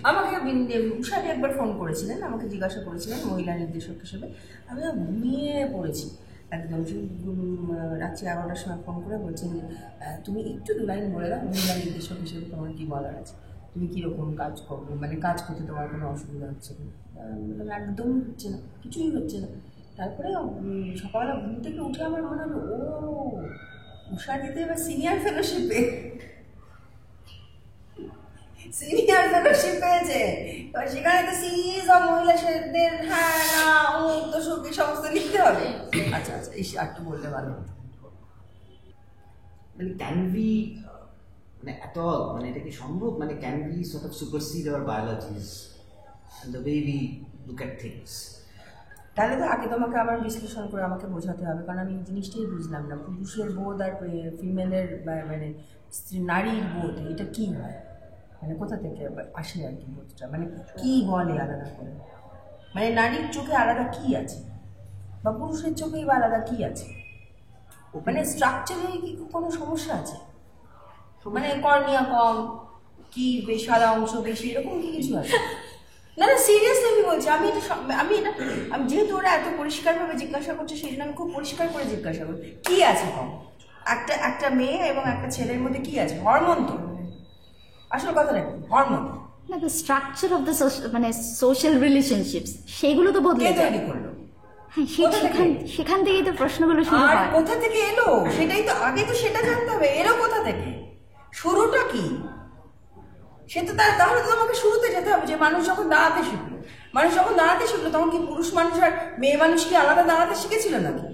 আমাকে উষাদি একবার ফোন করেছিলেন, আমাকে জিজ্ঞাসা করেছিলেন মহিলা নির্দেশক হিসেবে। আমি ঘুমিয়ে পড়েছি একদম। রাত্রি 11টার সময় ফোন করে বলছেন তুমি একটু 2 লাইন বলে দাও মহিলা নির্দেশক হিসেবে তোমার কী বলার আছে, তুমি কীরকম কাজ করবে, মানে কাজ করতে তোমার কোনো অসুবিধা হচ্ছে না? বললাম একদম হচ্ছে না, কিছুই হচ্ছে না। তারপরে সকালবেলা ঘুম থেকে উঠে আমার মনে হলো ও উষাদিতে এবার সিনিয়র ফেলোশিপে পেয়েছে। এবার সেখানে তো সিরিজ অফ মহিলাদের হ্যাঁ না অমুক তো সুখী সমস্ত লিখতে হবে। আচ্ছা আচ্ছা, এই একটু বললে ভালো হতো। মানে ক্যান বি মানে এত মানে এটা কি সম্ভব? মানে can be sort of supersede our biologies and the way we look at things? তাহলে তো আগে তোমাকে আমার বিশ্লেষণ করে আমাকে বোঝাতে হবে, কারণ আমি এই জিনিসটাই বুঝলাম না। পুরুষের বোধ আর ফিমেলের মানে নারীর বোধ এটা কী হয়, মানে কোথা থেকে আসে আর কি বোধটা, মানে কী বলে আলাদা করে, মানে নারীর চোখে আলাদা কী আছে বা পুরুষের চোখেই বা আলাদা কী আছে? মানে স্ট্রাকচারে কি কোনো সমস্যা আছে? মানে কর্নিয়া কম কি সাদা অংশ বেশি এরকম কি কিছু আছে? না না সিরিয়াসলি আমি বলছি। আমি যেহেতু ওরা এত পরিষ্কারভাবে জিজ্ঞাসা করছে সেই জন্য আমি খুব পরিষ্কার করে জিজ্ঞাসা করি কী আছে কম? একটা মেয়ে এবং একটা ছেলের মধ্যে কী আছে? হরমোন তো আসল কথা নাকি? হরমোন না, দ্য স্ট্রাকচার অফ দ্য মানে সোশ্যাল রিলেশনশিপস সেগুলো তো বদলে যায়। তৈরি করলো? সেখান থেকেই তো প্রশ্নগুলো শুরু আর হয়। কোথা থেকে এলো সেটাই তো আগে তো সেটা জানতে হবে। এলো কোথা থেকে, শুরুটা কি? সে তো তাহলে তো আমাকে শুরুতে যেতে হবে যে মানুষ যখন দাঁড়াতে শিখলো তখন কি পুরুষ মানুষ আর মেয়ে মানুষ কি আলাদা দাঁড়াতে শিখেছিল নাকি?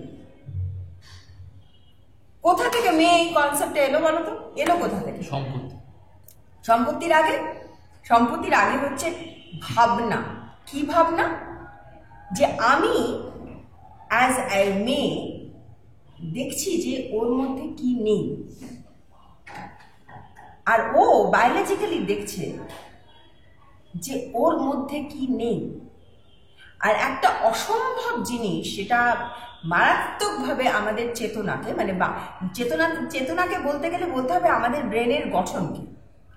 কোথা থেকে মেয়ে এই কনসেপ্টে এলো বলো তো? এলো কোথা থেকে? সম্পত্তির আগে হচ্ছে ভাবনা। কি ভাবনা? যে আমি অ্যাজ এ মেয়ে দেখছি যে ওর মধ্যে কি নেই, আর ও বায়োলজিক্যালি দেখছে যে ওর মধ্যে কি নেই। আর একটা অসম্ভব জিনিস, সেটা মারাত্মকভাবে আমাদের চেতনাকে মানে চেতনাকে বলতে গেলে বলতে হবে আমাদের ব্রেনের গঠনকে।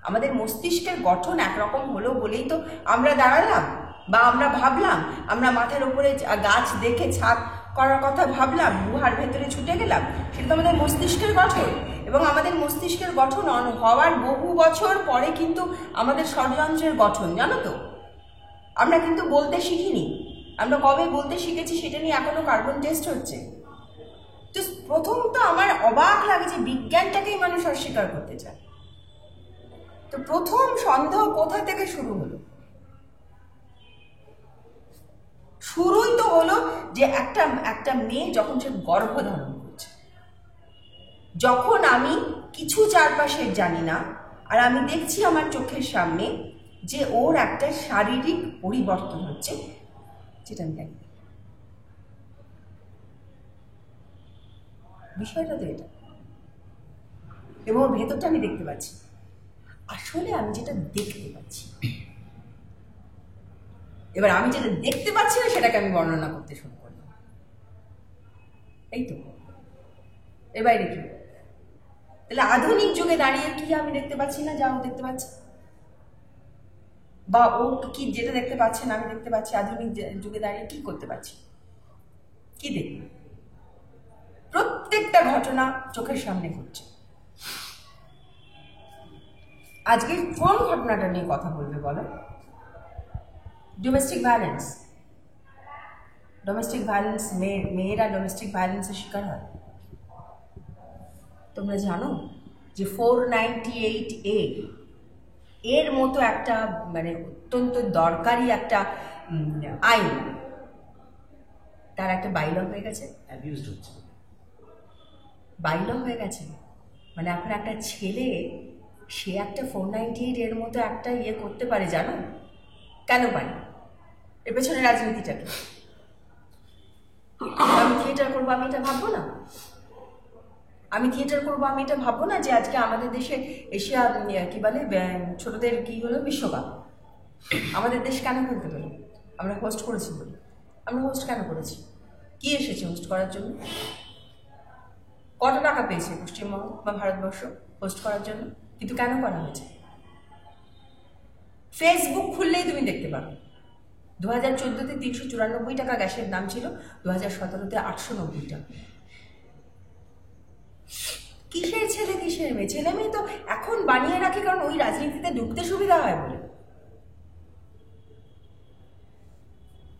আমাদের মস্তিষ্কের গঠন একরকম হলো বলেই তো আমরা দাঁড়ালাম বা আমরা ভাবলাম, আমরা মাথার উপরে গাছ দেখে ছাদ করার কথা ভাবলাম, গুহার ভেতরে ছুটে গেলাম। সেটা তো আমাদের মস্তিষ্কের গঠন। এবং আমাদের মস্তিষ্কের গঠন হওয়ার বহু বছর পরে কিন্তু আমাদের ষড়যন্ত্রের গঠন, জানো তো? আমরা কিন্তু বলতে শিখিনি। আমরা কবে বলতে শিখেছি সেটা নিয়ে এখনো কার্বন টেস্ট হচ্ছে। তো প্রথম তো আমার অবাক লাগে যে বিজ্ঞানটাকেই মানুষ অস্বীকার করতে চায়। তো প্রথম সন্দেহ কোথা থেকে শুরু হলো? শুরুই তো হলো যে একটা মেয়ে যখন সে গর্ভধারণ করছে, যখন আমি কিছু চারপাশের জানি না, আর আমি দেখছি আমার চোখের সামনে যে ওর একটা শারীরিক পরিবর্তন হচ্ছে, যেটা আমি জানি। বিষয়টা তো এটা, এবং ওর ভেতরটা আমি দেখতে পাচ্ছি। আসলে আমি যেটা দেখতে পাচ্ছি, এবার আমি যেটা দেখতে পাচ্ছি না সেটাকে আমি বর্ণনা করতে শুরু করলাম। এই তো এর বাইরে কি? তাহলে আধুনিক যুগে দাঁড়িয়ে কি আমি দেখতে পাচ্ছি না যা ও দেখতে পাচ্ছে? বা ও কি যেটা দেখতে পাচ্ছে না আমি দেখতে পাচ্ছি, আধুনিক যুগে দাঁড়িয়ে কি করতে পারছি? কি দেখি? প্রত্যেকটা ঘটনা চোখের সামনে ঘটছে। আজকে কোন ঘটনাটা নিয়ে কথা বলবে বলো? Domestic violence. মেয়েরা ডোমেস্টিক ভায়োলেন্সের শিকার হয়। তোমরা জানো যে 498A এর মতো একটা মানে অত্যন্ত দরকারি একটা আইন, তার একটা বাইল হয়ে গেছে, অ্যাবিউজড হচ্ছে, বাইল হয়ে গেছে। মানে এখন একটা ছেলে সে একটা 498 এর মতো একটা ইয়ে করতে পারে, জানো কেন পারে? এর পেছনে রাজনীতিটা কি? আমি থিয়েটার করবো, আমি এটা ভাববো না? যে আজকে আমাদের দেশে এশিয়া কি বলে ছোটদের কি হলো বিশ্বকাপ, আমাদের দেশ কেন খেলতে পারলো? আমরা হোস্ট করেছি বলে। আমরা হোস্ট কেন করেছি? কি এসেছে হোস্ট করার জন্য? কত টাকা পেয়েছে পশ্চিমবঙ্গ বা ভারতবর্ষ হোস্ট করার জন্য? কিন্তু কেন করা হয়েছে? ফেসবুক খুললেই তুমি দেখতে পাবে 2014-তে 394 টাকা গ্যাসের দাম ছিল, 2017-তে 890 টাকা। কিসের ছেলে কিসের মেয়ে? ছেলে মেয়ে তো এখন বানিয়ে রাখে কারণ ওই রাজনীতিতে ঢুকতে সুবিধা হয় বলে।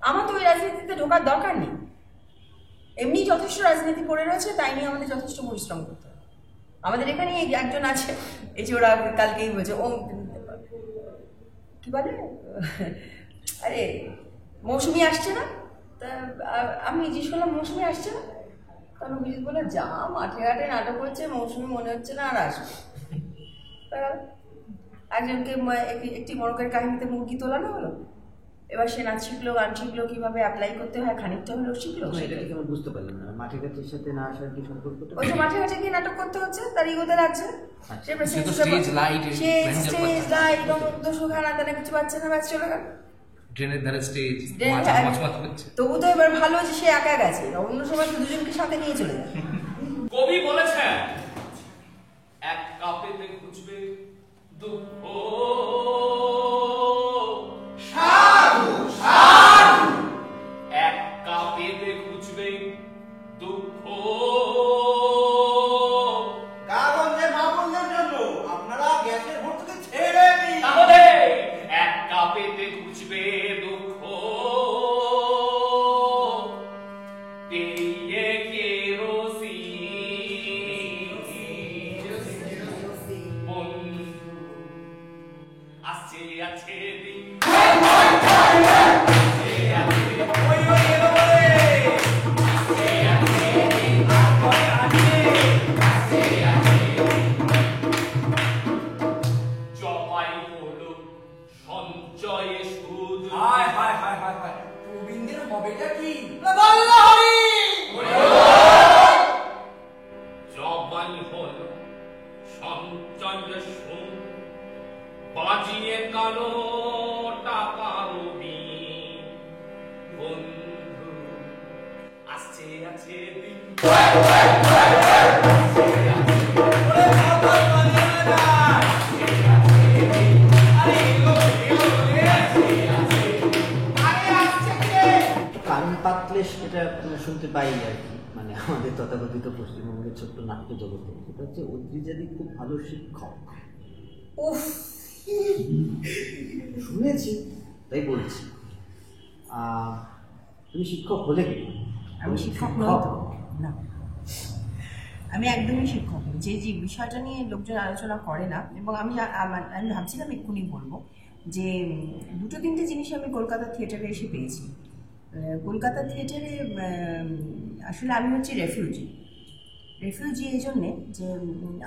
আমার তো ওই রাজনীতিতে ঢোকার দরকার নেই, এমনি যথেষ্ট রাজনীতি পড়ে রয়েছে, তাই নিয়ে আমাদের যথেষ্ট পরিশ্রম করতে হবে। আমাদের এখানে একজন আছে, এই যে ওরা কালকেই বলছে ও কি বলে, আরে মৌসুমি আসছে না, তা আমি জিজ্ঞেস করলাম মৌসুমি আসছে না, কারণ অভিজিৎ বলে যা মাঠে ঘাটে নাটক হচ্ছে, মৌসুমি মনে হচ্ছে না আর আসবে। একজনকে একটি মরকের কাহিনীতে মুরগি তোলানো হলো, এবার সে নাচ শিখলো, গান শিখলো, কিভাবে অ্যাপ্লাই করতে হয় খানিকটা হলেও শিখলো। এটা কি আমি বুঝতে পারলাম না, মাঠে ঘাটের সাথে না আসার কি সম্পর্কটা? ওই তো মাঠে ঘাটে গিয়ে নাটক করতে হচ্ছে, তার ইগোতে লাগছে, সে স্টেজ লাইট এবং দোষখানা তারা কিছু পাচ্ছে না, ব্যাস চলে গেল ট্রেনের ধারে স্টেজ হচ্ছে। তবু তো এবার ভালো যে সে একা গেছে, অন্য সময় তো দুজনকে সাথে নিয়ে চলে যায়। কবি বলেছেন এক কাপেতে খুঁজবে দুঃখ, সাধু সাধু এক কাপেতে খুঁজবে দুঃখ, কাগজে মামুনের জন্য আপনারা গ্যাসের ভর্তুকি ছেড়ে দিন। তাহলে এক কাপেতে খুঁজবে দুঃখ, পেয়ে কেরোসিন বন্ধু আসছে আছে দিন। জমাই হলো সঞ্চয়ে সুদ, হায় হায় হায় হায় হায়, প্রবীণদের হবেটা কি? জমাই হলো সঞ্চয়ে সুদ, বাজিয়ে কালো টাকার বিন, বন্ধু আসছে আছে দিন। কান পাতলে সেটা শুনতে পাই আর কি, মানে আমাদের তথাকথিত পশ্চিমবঙ্গের ছোট্ট নাট্য জগতে, সেটা হচ্ছে অদ্রিজাদি খুব ভালো শিক্ষক। উফ, শুনেছি তাই বলছি। তুমি শিক্ষক হলে কি? আমি শিক্ষক নই তো, না আমি একদমই শিক্ষক নই। যে যে বিষয়টা নিয়ে লোকজন আলোচনা করে না, এবং আমি ভাবছিলাম এক্ষুনি বলবো যে দুটো তিনটে জিনিস আমি কলকাতা থিয়েটারে এসে পেয়েছি। কলকাতা থিয়েটারে আসলে আমি হচ্ছি রেফিউজি এই জন্যে যে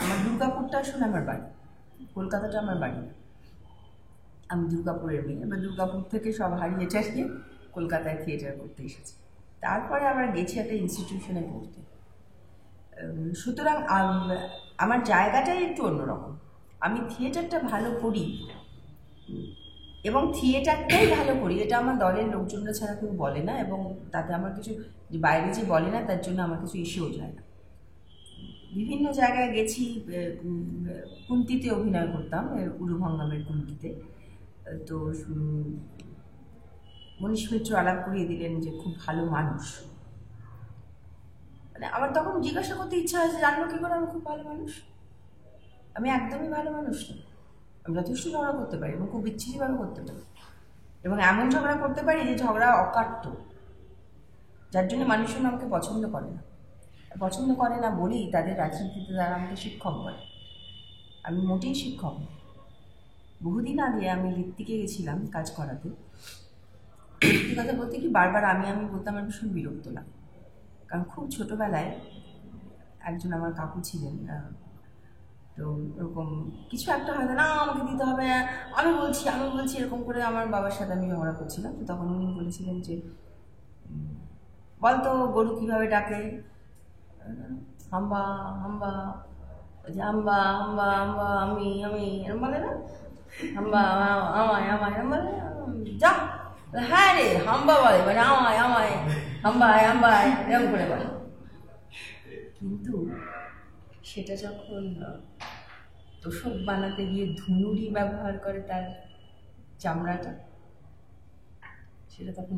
আমার দুর্গাপুরটা আসলে আমার বাড়ি, কলকাতাটা আমার বাড়ি না। আমি দুর্গাপুরের মেয়ে, এবার দুর্গাপুর থেকে সব হারিয়ে টারিয়ে কলকাতায় থিয়েটার করতে এসেছি, তারপরে আবার গেছি একটা ইনস্টিটিউশনে পড়তে। সুতরাং আমার জায়গাটাই একটু অন্যরকম। আমি থিয়েটারটা ভালো করি এবং থিয়েটারটাই ভালো করি, এটা আমার দলের লোকজনরা ছাড়া কেউ বলে না, এবং তাতে আমার কিছু বাইরে যে বলে না তার জন্য আমার কিছু ইস্যুও যায় না। বিভিন্ন জায়গায় গেছি, কুন্তিতে অভিনয় করতাম, উরুভঙ্গামের কুন্তিতে, তো মনীষ মিত্র আলাপ করিয়ে দিলেন যে খুব ভালো মানুষ। মানে আমার তখন জিজ্ঞাসা করতে ইচ্ছা হয়েছে, জানলো কী করে আমি খুব ভালো মানুষ? আমি একদমই ভালো মানুষ না। আমি যথেষ্ট ঝগড়া করতে পারি এবং খুব বিচ্ছিরিভাবে করতে পারি, এবং এমন ঝগড়া করতে পারি যে ঝগড়া অকাট্য, যার জন্য মানুষজন আমাকে পছন্দ করে না। পছন্দ করে না বলেই তাদের রাজনীতিতে তারা আমাকে শিক্ষক বলে। আমি মোটেই শিক্ষক নই। বহুদিন আগে আমি ঋত্বিকে গেছিলাম কাজ করাতে, সত্যি কথা বলতে কি বারবার আমি বলতে আমার ভীষণ বিরক্ত লাগে, কারণ খুব ছোটোবেলায় একজন আমার কাকু ছিলেন, তো এরকম কিছু একটা হয়তো না আমাকে দিতে হবে, আমি বলছি এরকম করে আমার বাবার সাথে আমি ঝগড়া করছিলাম। তো তখন উনি বলেছিলেন যে বলতো গরু কীভাবে ডাকে, হাম্বা হাম্বা, যে হাম্বা হাম্বা হাম্বা আমি এরকম বলে না, হাম্বা আমায় এরকম বলে, যা হ্যাঁ রে হাম্বা বলে, মানে আমায় হাম্বায় এরকম করে বলে। কিন্তু সেটা যখন তোষক বানাতে গিয়ে ধুনুরি ব্যবহার করে তার চামড়াটা, সেটা তখন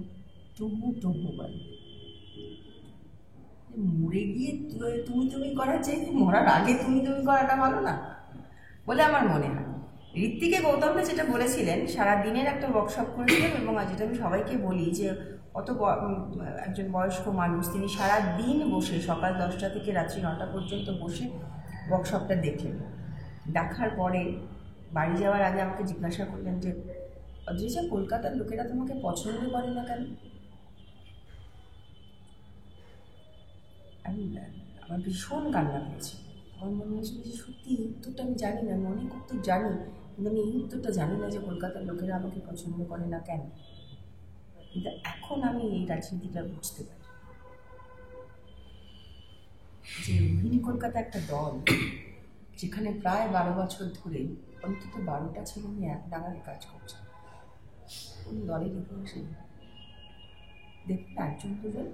টুমু টুমু বলে। মরে গিয়ে তুমি তুমি করার চাইতে মরার আগে তুমি তুমি করাটা ভালো না বলে আমার মনে হয়। ঋত্বিকে গৌতমরা যেটা বলেছিলেন, সারা দিনের একটা ওয়ার্কশপ করেছিলেন, এবং যেটা আমি সবাইকে বলি যে একজন বয়স্ক মানুষ, তিনি সারা দিন বসে সকাল 10টা থেকে রাত্রি 9টা পর্যন্ত বসে ওয়ার্কশপটা দেখলেন। দেখার পরে বাড়ি যাওয়ার আগে আমাকে জিজ্ঞাসা করলেন যে অদ্রিজা, কলকাতার লোকেরা তোমাকে পছন্দ করে না কেন? আমার ভীষণ কান্না পেয়েছে। আমার মনে হয়েছিল যে সত্যি এই উত্তরটা আমি জানি না, আমি অনেক উত্তর জানি, কিন্তু আমি এই উত্তরটা জানি না যে কলকাতার লোকেরা আমাকে পছন্দ করে না কেন। কিন্তু এখন আমি এই রাজনীতিটা বুঝতে পারি যে রোহিণী কলকাতা একটা দল, যেখানে প্রায় 12 বছর ধরে অন্তত 12টা ছেলে মেয়ে এক নাগারে কাজ করছে। কোন দলের ইতিহাসে দেখুন 1জন 2জন,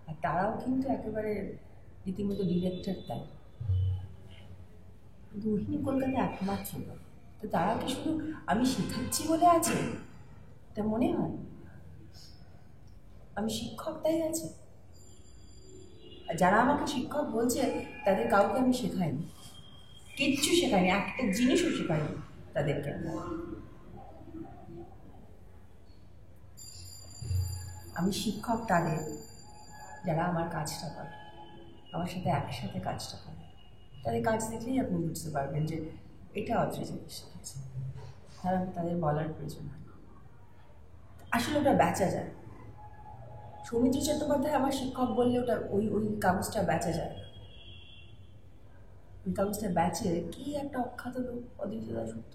আর তারাও কিন্তু একেবারে রীতিমতো ডিরেক্টর দেয়। রোহিণী কলকাতা একমাত্র দল। তো তারা কি শুধু আমি শেখাচ্ছি বলে আছে? এটা মনে হয় আমি শিক্ষক তাই আছে। আর যারা আমাকে শিক্ষক বলছে তাদের কাউকে আমি শেখাইনি, কিচ্ছু শেখাইনি, একটা জিনিসও শেখাইনি তাদেরকে। আমি শিক্ষক তাদের যারা আমার কাজটা করে, আমার সাথে একসাথে কাজটা করে। তাদের কাজ দেখলেই আপনি বুঝতে পারবেন যে এটা অদ্রিজাকে শিখেছে, তাদের বলার প্রয়োজন হয়। আসলে ওটা বেচা যায়। সৌমিত্র চট্টোপাধ্যায় আমার শিক্ষক বললে ওটা ওই কাগজটা বেচা যায় না। ওই কাগজটা বেচে কি একটা অখ্যাত লোক অদ্রিজা দাশগুপ্ত,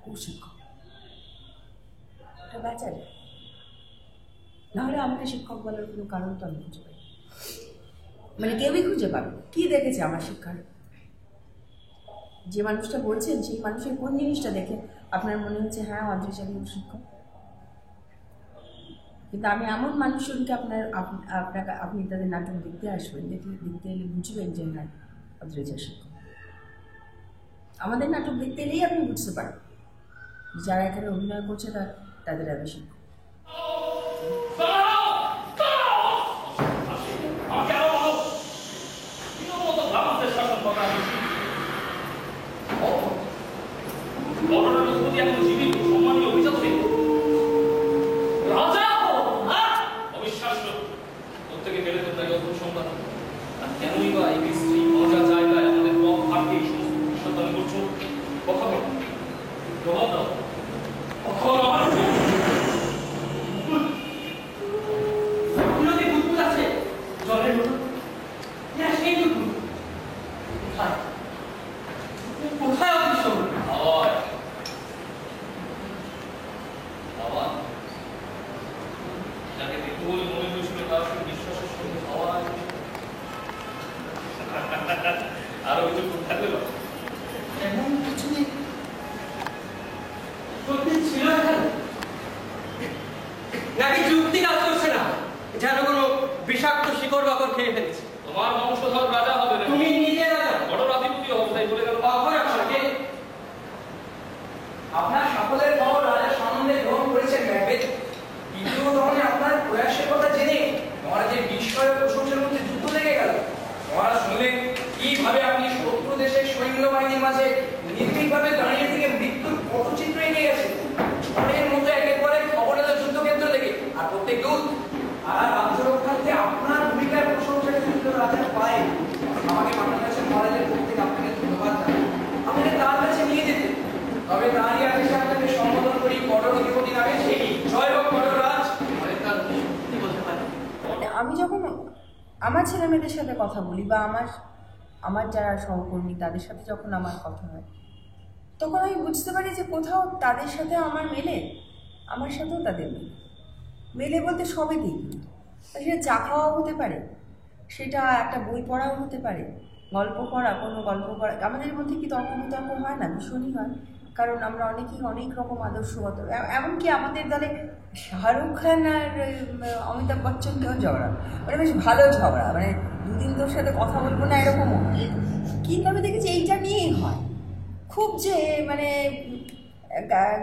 ও শিক্ষক, ওটা বেচা যায়। নাহলে আমাকে শিক্ষক বলার কোনো কারণ তো আমি খুঁজে পাই, মানে কেউই খুঁজে পাবে। কি দেখেছে আমার শিক্ষার? যে মানুষটা বলছেন সেই মানুষের কোন জিনিসটা দেখে আপনার মনে হচ্ছে হ্যাঁ অদ্রিজা শিক্ষক? কিন্তু আমি এমন মানুষজনকে আপনি তাদের নাটক দেখতে আসবেন, দেখতে এলে বুঝবেন যে হ্যাঁ অদ্রিজা শিক্ষক। আমাদের নাটক দেখতে এলেই আপনি বুঝতে পারেন যারা এখানে অভিনয় করছে তাদের আমি শিক্ষক। কেনই বা এই বিশ্রী মজা জায়গায় আমাদের পথ থাকে এই সমস্ত বিষয় করছো? কথা বলো, জবাব দাও। আছে জলের সেই কোথায় কোথায় অদৃশ্য বাবা যাকে দেখতে বলে মনে হয়েছিল তার বিশ্বাসের সঙ্গে হওয়া আরো কিছু থাকবে এমন কিছু নেই। সত্যি ছিল এখানে নাকি যুক্তি কাজ করছে না, যেন কোনো বিষাক্ত শিকড় বাকড় খেয়ে ফেলেছে? তোমার বংশধর রাজা হবে না, তুমি নিজে রাজা, বড় রাধিপতি অবস্থায় বলে গেল। আপনার সকলের খবর রাজা সম্বন্ধে গ্রহণ করেছেন ম্যাকবেথ, দ্বিতীয় ধরনের আপনার প্রয়াসের কথা জেনে মহারাজের বিস্ময় প্রশংসার মধ্যে যুদ্ধ লেগে গেল। মহারাজ শুনলেন কিভাবে আপনি শত্রু দেশের সৈন্যবাহিনীর মাঝে নির্ভীকভাবে দাঁড়িয়ে থেকে মৃত্যুর পটচিত্র এগিয়ে গেছে। ঝড়ের মতো একের পর এক খবর এলো যুদ্ধক্ষেত্র থেকে, আর প্রত্যেক দূত আর রাজ্য রক্ষার্থে আপনার ভূমিকার প্রশংসাকে যুদ্ধ রাজা পায়। আমাকে আপনার কাছে মহারাজের পক্ষ থেকে আপনাকে ধন্যবাদ জানাই। আপনাকে তার কাছে নিয়ে যেতে, তবে তারই আদেশে আপনাকে সম্বোধন করি কঠোর অধিপতি নামে। সেই জয় হোক কঠোররাজ। তার কি বলতে পারি? আমি যখন আমার ছেলেমেয়েদের সাথে কথা বলি বা আমার যারা সহকর্মী তাদের সাথে যখন আমার কথা হয়, তখন আমি বুঝতে পারি যে কোথাও তাদের সাথে আমার মেলে, আমার সাথেও তাদের মেলে বলতে সবই দিই। সেটা চা খাওয়াও হতে পারে, সেটা একটা বই পড়াও হতে পারে, গল্প পড়া, কোনো গল্প পড়া। আমাদের মধ্যে কি তর্ক বিতর্ক হয় না? ভীষণই হয়, কারণ আমরা অনেকেই অনেক রকম আদর্শগত। এমনকি আমাদের দলে শাহরুখ খান আর অমিতাভ বচ্চনকেও ঝগড়া, মানে বেশ ভালো ঝগড়া, মানে দুদিন তোর সাথে কথা বলবো না এরকমও। কিন্তু আমি দেখেছি এইটা নিয়েই হয় খুব, যে মানে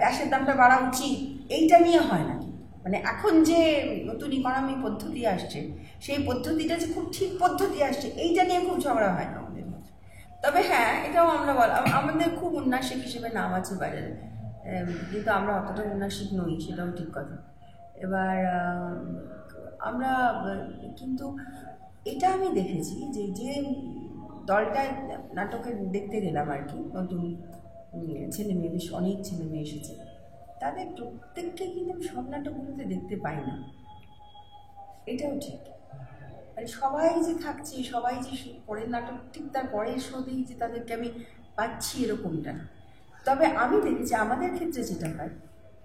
গ্যাসের দামটা বাড়া উচিত, এইটা নিয়ে হয় না। মানে এখন যে নতুন ইকোনমি পদ্ধতি আসছে, সেই পদ্ধতিটা যে খুব ঠিক পদ্ধতি আসছে, এইটা নিয়ে খুব ঝগড়া হয় না আমাদের মধ্যে। তবে হ্যাঁ, এটাও আমরা আমাদের খুব উন্নাসিক হিসেবে নাম আছে বাজারে, কিন্তু আমরা অতটা উন্নাসিক নই, সেটাও ঠিক কথা। এবার আমরা কিন্তু এটা আমি দেখেছি যে যে দলটা নাটকে দেখতে গেলাম আর কি, নতুন ছেলে মেয়ে, বেশ অনেক ছেলে মেয়ে এসেছে, তাদের প্রত্যেককে কিন্তু আমি সব নাটকগুলোতে দেখতে পাই না, এটাও ঠিক। মানে সবাই যে থাকছে, সবাই যে পরের নাটক ঠিক তার পরের শোতেই যে তাদেরকে আমি পাচ্ছি এরকমটা। তবে আমি দেখেছি আমাদের ক্ষেত্রে যেটা হয়,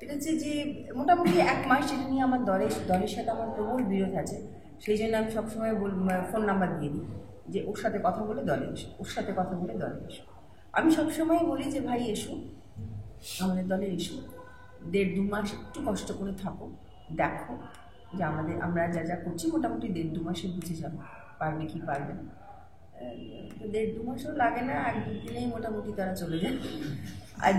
এটা হচ্ছে যে মোটামুটি 1 মাস যেটা নিয়ে আমার দলের সাথে আমার প্রবল বিরোধ আছে, সেই জন্য আমি সবসময় ফোন নাম্বার দিয়ে দিই যে ওর সাথে কথা বলে দলে এসো, ওর সাথে কথা বলে দলে এসো। আমি সবসময় বলি যে ভাই এসো, আমাদের দলে এসো, 1.5-2 মাস একটু কষ্ট করে থাকো, দেখো যে আমরা যা যা করছি মোটামুটি 1.5-2 মাসে বুঝে যাবো পারবে কি পারবে না। 1.5-2 মাসও লাগে না, 1-2 দিনেই মোটামুটি তারা চলে যায়। আর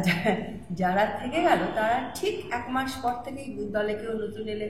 যারা থেকে গেল তারা ঠিক 1 মাস পর থেকেই দলে কেউ নতুন এলে